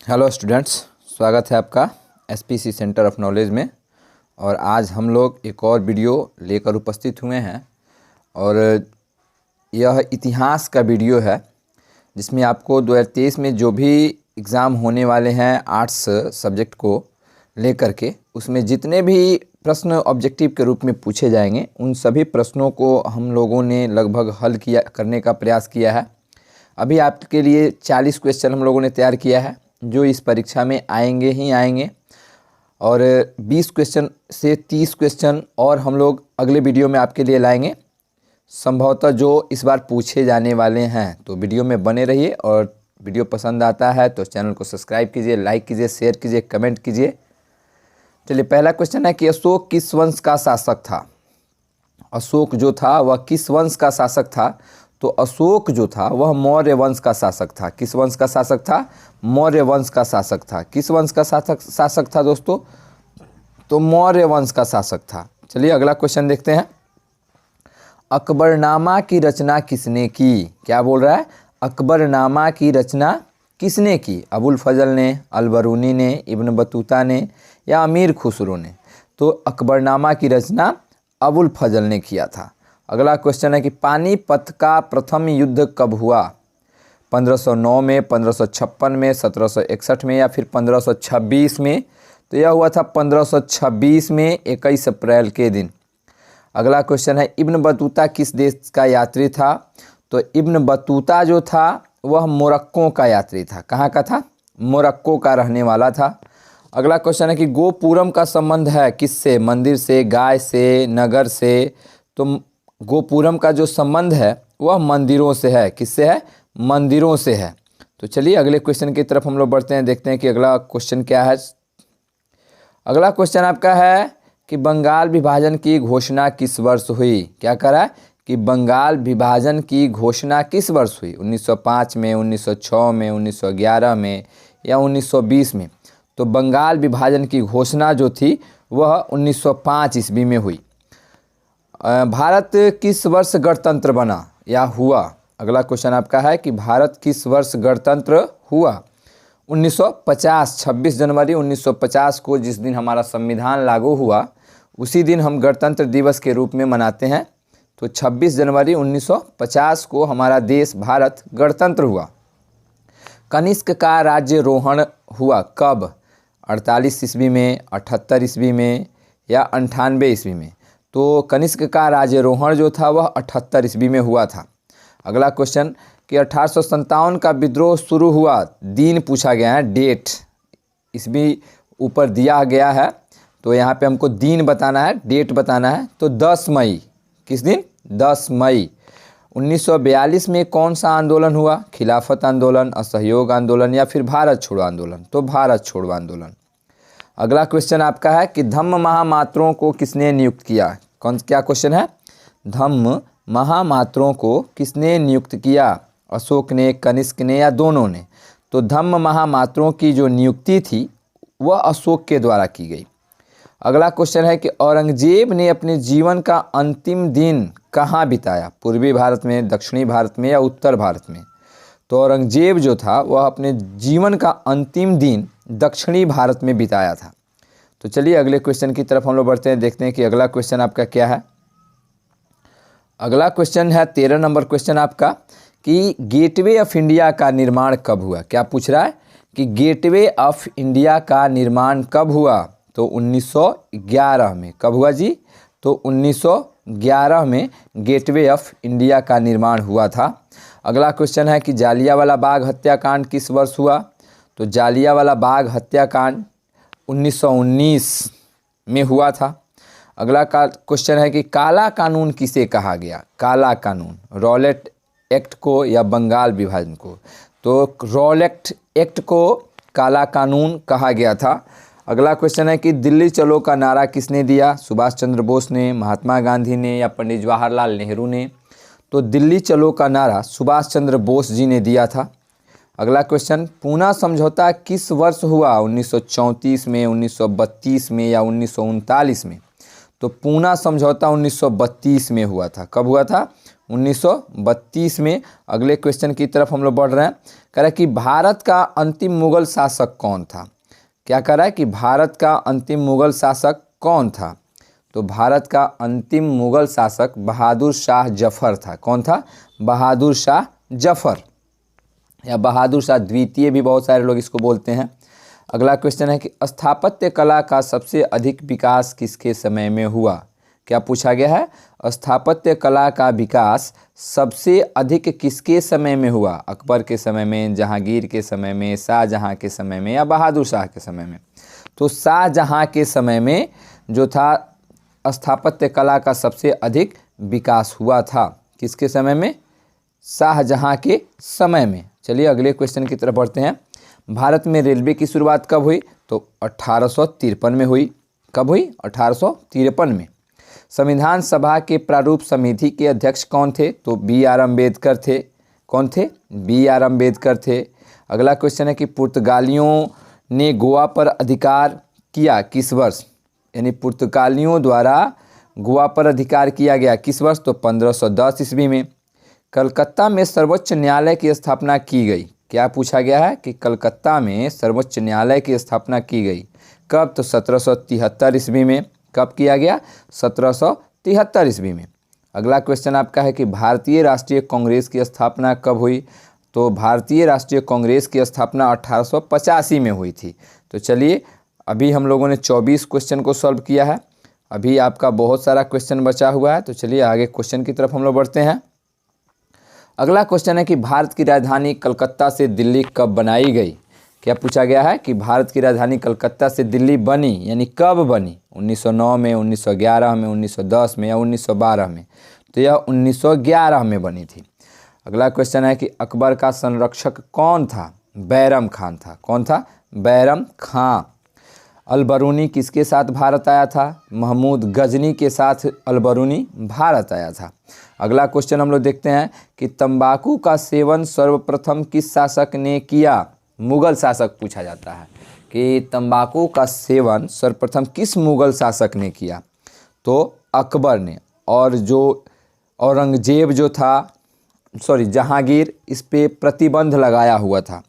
Hello students, स्वागत है आपका एसपीसी सेंटर ऑफ नॉलेज में। और आज हम लोग एक और वीडियो लेकर उपस्थित हुए हैं और यह इतिहास का वीडियो है जिसमें आपको 2023 में जो भी एग्ज़ाम होने वाले हैं आर्ट्स सब्जेक्ट को लेकर के उसमें जितने भी प्रश्न ऑब्जेक्टिव के रूप में पूछे जाएंगे उन सभी प्रश्नों को हम लोगों ने लगभग हल करने का प्रयास किया है। अभी आपके लिए 40 क्वेश्चन हम लोगों ने तैयार किया है जो इस परीक्षा में आएंगे ही आएंगे, और 20 क्वेश्चन से 30 क्वेश्चन और हम लोग अगले वीडियो में आपके लिए लाएंगे, संभवतः जो इस बार पूछे जाने वाले हैं। तो वीडियो में बने रहिए और वीडियो पसंद आता है तो चैनल को सब्सक्राइब कीजिए, लाइक कीजिए, शेयर कीजिए, कमेंट कीजिए। चलिए, पहला क्वेश्चन है कि अशोक किस वंश का शासक था। अशोक जो था वह किस वंश का शासक था? तो अशोक जो था वह मौर्य वंश का शासक था। किस वंश का शासक था? मौर्य वंश का शासक था। किस वंश का शासक था दोस्तों? तो मौर्य वंश का शासक था। चलिए अगला क्वेश्चन देखते हैं। अकबरनामा की रचना किसने की? क्या बोल रहा है? अकबरनामा की रचना किसने की? अबुल फजल ने, अलबरूनी ने, इब्न बतूता ने या अमीर खुसरो ने? तो अकबरनामा की रचना अबुल फजल ने किया था। अगला क्वेश्चन है कि पानीपत का प्रथम युद्ध कब हुआ? 1509 में, 1556 में, 1761 में या फिर 1526 में? तो यह हुआ था 1526 में, 21 अप्रैल के दिन। अगला क्वेश्चन है इब्न बतूता किस देश का यात्री था? तो इब्न बतूता जो था वह मोरक्को का यात्री था। कहाँ का था? मोरक्को का रहने वाला था। अगला क्वेश्चन है कि गोपुरम का संबंध है किससे? मंदिर से, गाय से, नगर से? तो गोपुरम का जो संबंध है वह मंदिरों से है। किससे है? मंदिरों से है। तो चलिए अगले क्वेश्चन की तरफ हम लोग बढ़ते हैं, देखते हैं कि अगला क्वेश्चन क्या है। अगला क्वेश्चन आपका है कि बंगाल विभाजन की घोषणा किस वर्ष हुई? क्या करा है कि बंगाल विभाजन की घोषणा किस वर्ष हुई? 1905 में, 1906 में, 1911 में या 1920 में? तो बंगाल विभाजन की घोषणा जो थी वह 1905 ईस्वी में हुई। भारत किस वर्ष गणतंत्र बना या हुआ? अगला क्वेश्चन आपका है कि भारत किस वर्ष गणतंत्र हुआ? 1950, 26 जनवरी 1950 को, जिस दिन हमारा संविधान लागू हुआ उसी दिन हम गणतंत्र दिवस के रूप में मनाते हैं। तो 26 जनवरी 1950 को हमारा देश भारत गणतंत्र हुआ। कनिष्क का राज्यारोहण हुआ कब? 48 ईस्वी में, 78 ईस्वी में या 98 ईस्वी में? तो कनिष्क का राज्यारोहण जो था वह 78 ईस्वी में हुआ था। अगला क्वेश्चन कि 1857 का विद्रोह शुरू हुआ, दिन पूछा गया है, डेट ईस्वी ऊपर दिया गया है तो यहाँ पे हमको दिन बताना है, डेट बताना है। तो 10 मई। किस दिन? 10 मई। 1942 में कौन सा आंदोलन हुआ? खिलाफत आंदोलन, असहयोग आंदोलन या फिर भारत छोड़ो आंदोलन? तो भारत छोड़ो आंदोलन। अगला क्वेश्चन आपका है कि धम्म महामात्रों को किसने नियुक्त किया? क्या क्वेश्चन है? धम्म महामात्रों को किसने नियुक्त किया? अशोक ने, कनिष्क ने या दोनों ने? तो धम्म महामात्रों की जो नियुक्ति थी वह अशोक के द्वारा की गई। अगला क्वेश्चन है कि औरंगजेब ने अपने जीवन का अंतिम दिन कहाँ बिताया? पूर्वी भारत में, दक्षिणी भारत में या उत्तर भारत में? तो औरंगजेब जो था वह अपने जीवन का अंतिम दिन दक्षिणी भारत में बिताया था। तो चलिए अगले क्वेश्चन की तरफ हम लोग बढ़ते हैं, देखते हैं कि अगला क्वेश्चन आपका क्या है। अगला क्वेश्चन है 13 नंबर क्वेश्चन आपका कि गेटवे ऑफ इंडिया का निर्माण कब हुआ? क्या पूछ रहा है कि गेटवे ऑफ इंडिया का निर्माण कब हुआ? तो 1911 में। कब हुआ जी? तो 1911 में गेटवे ऑफ इंडिया का निर्माण हुआ था। अगला क्वेश्चन है कि जालियांवाला बाग हत्याकांड किस वर्ष हुआ? तो जालियांवाला बाग हत्याकांड 1919 में हुआ था। अगला क्वेश्चन है कि काला कानून किसे कहा गया? काला कानून, रॉलेट एक्ट को या बंगाल विभाजन को? तो रॉलेट एक्ट को काला कानून कहा गया था। अगला क्वेश्चन है कि दिल्ली चलो का नारा किसने दिया? सुभाष चंद्र बोस ने, महात्मा गांधी ने या पंडित जवाहरलाल नेहरू ने? तो दिल्ली चलो का नारा सुभाष चंद्र बोस जी ने दिया था। अगला क्वेश्चन, पूना समझौता किस वर्ष हुआ? 1934 में, 1932 में या 1939 में? तो पूना समझौता 1932 में हुआ था। कब हुआ था? 1932 में। अगले क्वेश्चन की तरफ हम लोग बढ़ रहे हैं। कह रहा है कि भारत का अंतिम मुगल शासक कौन था। क्या कह रहा है कि भारत का अंतिम मुगल शासक कौन था। तो भारत का अंतिम मुगल शासक बहादुर शाह जफर था। कौन था? बहादुर शाह जफर या बहादुर शाह द्वितीय भी बहुत सारे लोग इसको बोलते हैं। अगला क्वेश्चन है कि स्थापत्य कला का सबसे अधिक विकास किसके समय में हुआ। क्या पूछा गया है? स्थापत्य कला का विकास सबसे अधिक किसके समय में हुआ। अकबर के समय में, जहांगीर के समय में, शाहजहां के समय में या बहादुर शाह के समय में। तो शाहजहां के समय में जो था स्थापत्य कला का सबसे अधिक विकास हुआ था। किसके समय में? शाहजहां के समय में। चलिए अगले क्वेश्चन की तरफ बढ़ते हैं। भारत में रेलवे की शुरुआत कब हुई? तो 1853 में हुई। कब हुई? 1853 में। संविधान सभा के प्रारूप समिति के अध्यक्ष कौन थे? तो B.R. अम्बेडकर थे। कौन थे? B.R. अम्बेडकर थे। अगला क्वेश्चन है कि पुर्तगालियों ने गोवा पर अधिकार किया किस वर्ष। यानी पुर्तगालियों द्वारा गोवा पर अधिकार किया गया किस वर्ष? तो 1510 ईस्वी में। कलकत्ता में सर्वोच्च न्यायालय की स्थापना की गई। क्या पूछा गया है कि कलकत्ता में सर्वोच्च न्यायालय की स्थापना की गई कब? तो 1773 ईस्वी में। कब किया गया? 1773 ईस्वी में। अगला क्वेश्चन आपका है कि भारतीय राष्ट्रीय कांग्रेस की स्थापना कब हुई। तो भारतीय राष्ट्रीय कांग्रेस की स्थापना 1885 में हुई थी। तो चलिए अभी हम लोगों ने 24 क्वेश्चन को सॉल्व किया है। अभी आपका बहुत सारा क्वेश्चन बचा हुआ है। तो चलिए आगे क्वेश्चन की तरफ हम लोग बढ़ते हैं। अगला क्वेश्चन है कि भारत की राजधानी कलकत्ता से दिल्ली कब बनाई गई। क्या पूछा गया है कि भारत की राजधानी कलकत्ता से दिल्ली बनी यानी कब बनी। 1909 में, 1911 में, 1910 में या 1912 में। तो यह 1911 में बनी थी। अगला क्वेश्चन है कि अकबर का संरक्षक कौन था। बैरम खान था। कौन था? बैरम खान। अलबरूनी किसके साथ भारत आया था। महमूद गजनी के साथ अलबरूनी भारत आया था। अगला क्वेश्चन हम लोग देखते हैं कि तंबाकू का सेवन सर्वप्रथम किस शासक ने किया। मुगल शासक पूछा जाता है कि तंबाकू का सेवन सर्वप्रथम किस मुगल शासक ने किया। तो अकबर ने। और जो औरंगजेब जो था, जहांगीर, इस पे प्रतिबंध लगाया हुआ था।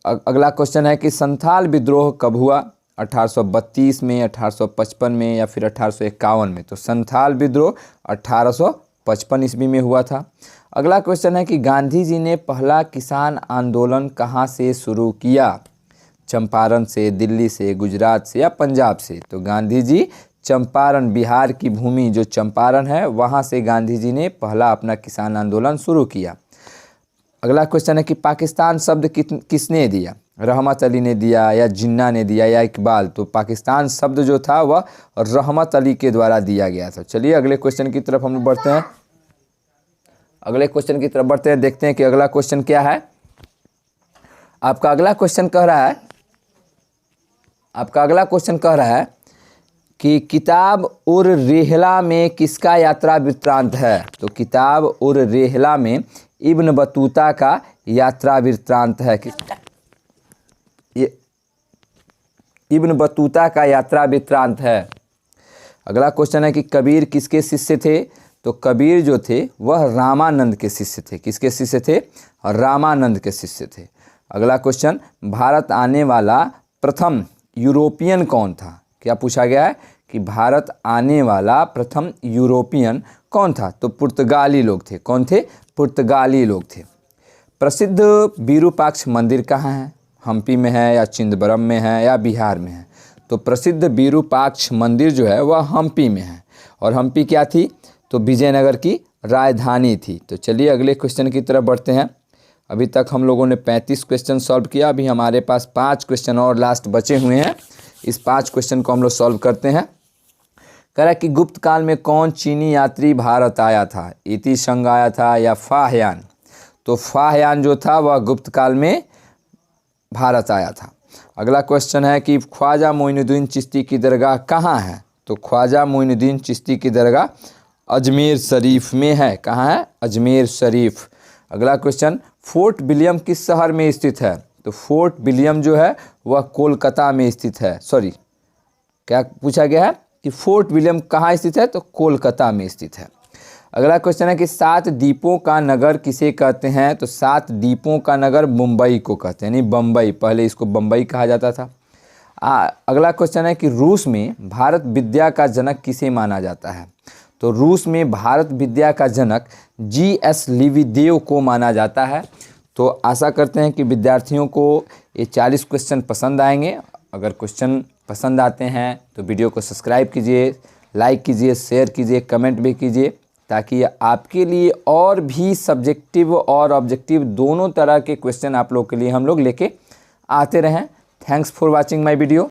अगला क्वेश्चन है कि संथाल विद्रोह कब हुआ। 1832 में, 1855 में या फिर 1851 में। तो संथाल विद्रोह 1855 ईस्वी में हुआ था। अगला क्वेश्चन है कि गांधी जी ने पहला किसान आंदोलन कहाँ से शुरू किया। चंपारण से, दिल्ली से, गुजरात से या पंजाब से। तो गांधी जी चंपारण, बिहार की भूमि जो चंपारण है वहाँ से गांधी जी ने पहला अपना किसान आंदोलन शुरू किया। अगला क्वेश्चन है कि पाकिस्तान शब्द किसने दिया। रहमत अली ने दिया या जिन्ना ने दिया या इकबाल। तो पाकिस्तान शब्द जो था वह रहमत अली के द्वारा दिया गया था। चलिए अगले क्वेश्चन की तरफ हम लोग बढ़ते हैं। अगले क्वेश्चन की तरफ बढ़ते हैं, देखते हैं कि अगला क्वेश्चन क्या है। आपका अगला क्वेश्चन कह रहा है कि किताब उर रेहला में किसका यात्रा वृत्तांत है। तो किताब उर रेहला में इब्न बतूता का यात्रा वृत्तांत है। ये इब्न बतूता का यात्रा वृत्तांत है। अगला क्वेश्चन है कि कबीर किसके शिष्य थे। तो कबीर जो थे वह रामानंद के शिष्य थे। किसके शिष्य थे? रामानंद के शिष्य थे। अगला क्वेश्चन, भारत आने वाला प्रथम यूरोपियन कौन था। क्या पूछा गया है कि भारत आने वाला प्रथम यूरोपियन कौन था। तो पुर्तगाली लोग थे। कौन थे? पुर्तगाली लोग थे। प्रसिद्ध विरूपाक्ष मंदिर कहाँ है। हम्पी में है या चिदंबरम में है या बिहार में है। तो प्रसिद्ध विरूपाक्ष मंदिर जो है वह हम्पी में है। और हम्पी क्या थी? तो विजयनगर की राजधानी थी। तो चलिए अगले क्वेश्चन की तरफ बढ़ते हैं। अभी तक हम लोगों ने 35 क्वेश्चन सॉल्व किया। अभी हमारे पास 5 क्वेश्चन और लास्ट बचे हुए हैं। इस 5 क्वेश्चन को हम लोग सॉल्व करते हैं। कह रहा है कि गुप्त काल में कौन चीनी यात्री भारत आया था। इति संग आया था या फाहयान। तो फाहयान जो था वह गुप्त काल में भारत आया था। अगला क्वेश्चन है कि ख्वाजा मोइनुद्दीन चिश्ती की दरगाह कहाँ है। तो ख्वाजा मोइनुद्दीन चिश्ती की दरगाह अजमेर शरीफ में है। कहाँ है? अजमेर शरीफ। अगला क्वेश्चन, फोर्ट विलियम किस शहर में स्थित है। तो फोर्ट विलियम जो है वह कोलकाता में स्थित है। क्या पूछा गया है कि फोर्ट विलियम कहाँ स्थित है। तो कोलकाता में स्थित है। अगला क्वेश्चन है कि 7 द्वीपों का नगर किसे कहते हैं? तो 7 द्वीपों का नगर मुंबई को कहते हैं, यानी बम्बई, पहले इसको बम्बई कहा जाता था। अगला क्वेश्चन है कि रूस में भारत विद्या का जनक किसे माना जाता है? तो रूस में भारत विद्या का जनक G.S. लिविदेव को माना जाता है। तो आशा करते हैं कि विद्यार्थियों को ये 40 क्वेश्चन पसंद आएंगे। अगर क्वेश्चन पसंद आते हैं तो वीडियो को सब्सक्राइब कीजिए, लाइक कीजिए, शेयर कीजिए, कमेंट भी कीजिए, ताकि आपके लिए और भी सब्जेक्टिव और ऑब्जेक्टिव दोनों तरह के क्वेश्चन आप लोग के लिए हम लोग लेके आते रहें। Thanks for watching my video.